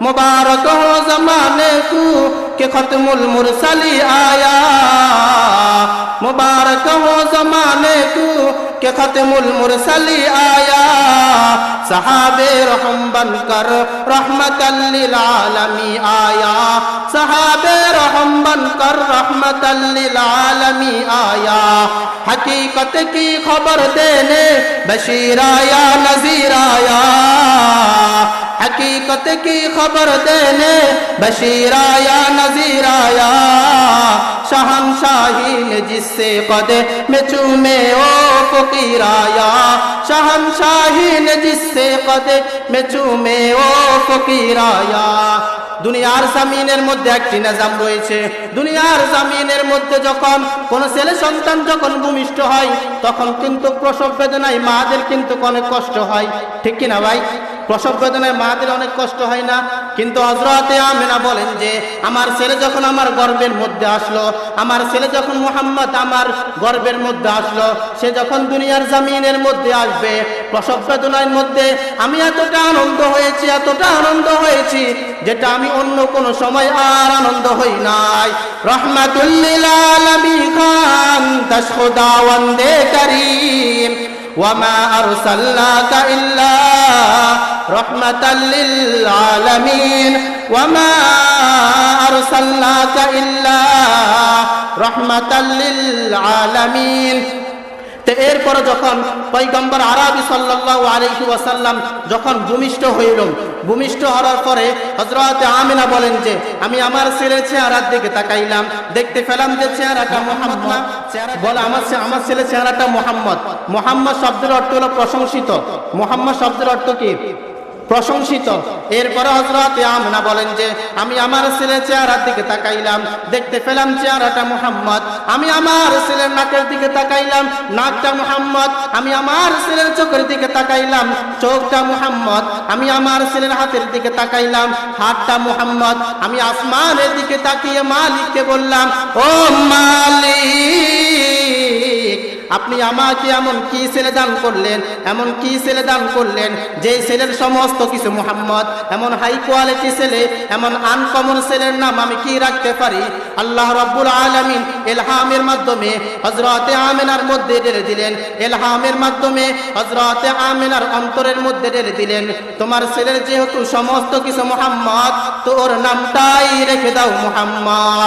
मुबारक हो ज़माने को कि खत्मुल मुरसली आया, मुबारक हो ज़माने को कि खत्मुल मुरसली आया। सहाबे रहम बनकर रहमतल लिल आलमी आया, सहाबे रहम बनकर रहमतल लिल आलमी आया। हकीकत की खबर देने बशीर आया नज़ीर आया, हकीकत की खबर देने बशीर आया नज़ीर आया। शहंशाही ने जिससे कदे में चूमे ओ फकीर आया, शहंशाही ने जिससे कदे में चूमे ओ फकीर आया। দুনিয়ার জমিনের মধ্যে একটি নিজাম রয়েছে, দুনিয়ার জমিনের মধ্যে যখন কোন ছেলে সন্তান যখন ভূমিষ্ঠ হয় তখন কিন্তু প্রসব বেদনায় মাদের কিন্তু অনেক কষ্ট হয়, ঠিক কি না ভাই? প্রসব বেদনায় মাদের অনেক কষ্ট হয় না? কিন্তু হযরতে আমিনা বলেন যে আমার ছেলে যখন আমার গর্ভের মধ্যে আসলো, আমার ছেলে যখন মুহাম্মদ আমার গর্ভের মধ্যে আসলো, সে যখন দুনিয়ার জমিনের মধ্যে আসবে প্রসব বেদনার মধ্যে আমি এতটা আনন্দ হয়েছি, এতটা আনন্দ হয়েছি যেটা আমি অন্য কোন সময় আর আনন্দ হই নাই। রহমাতুল লিল আলামিন খান তাশহুদা ওয়ান্দে করিম ওয়ামা আরসালনাকা ইল্লা রহমাতাল লিল আলামিন ওয়ামা আরসালনাকা ইল্লা রহমাতাল লিল আলামিন। তো এরপরে যখন পয়গম্বর আরবি সাল্লাল্লাহু আলাইহি ওয়াসাল্লাম যখন ভূমিষ্ঠ হইলেন, ভূমিষ্ঠ হওয়ার পরে হযরতে আমিনা বলেন যে আমি আমার ছেলের চেহারার দিকে তাকাইলাম, দেখতে পেলাম যে চেহারাটা মুহাম্মদ না, বলে আমার ছেলের চেহারাটা মুহাম্মদ। মুহাম্মদ শব্দের অর্থ হলো প্রশংসিত, মুহাম্মদ শব্দের অর্থ কি? প্রশংসিত। এরপরে হযরতে আমিনা বলেন যে আমি আমার ছেলের চেহারার দিকে তাকাইলাম, দেখতে পেলাম চেহারাটা মুহাম্মদ। আমি আমার ছেলের নাকের দিকে তাকাইলাম, নাকটা মুহাম্মদ। আমি আমার ছেলের চোখের দিকে তাকাইলাম, চোখটা মুহাম্মদ। আমি আমার ছেলের হাতের দিকে তাকাইলাম, হাতটা মুহাম্মদ। আমি আসমানের দিকে তাকিয়ে মালিককে বললাম, ও মালিক, আপনি আমাকে এমন কি ছেলে দান করলেন, এমন কি ছেলে দান করলেন যে ছেলের সমস্ত কিছু মুহাম্মদ, এমন হাই কোয়ালিটি ছেলে, এমন আনকমন ছেলের নাম আমি কি রাখতে পারি? আল্লাহ রাব্বুল আলামিন ইলহামের মাধ্যমে হযরতে আমিনার মধ্যে ঢেলে দিলেন, ইলহামের মাধ্যমে হযরতে আমিনার অন্তরের মধ্যে ঢেলে দিলেন, তোমার ছেলের যেহেতু সমস্ত কিছু মুহাম্মদ, তো ওর নামটাই রেখে দাও মুহাম্মদ।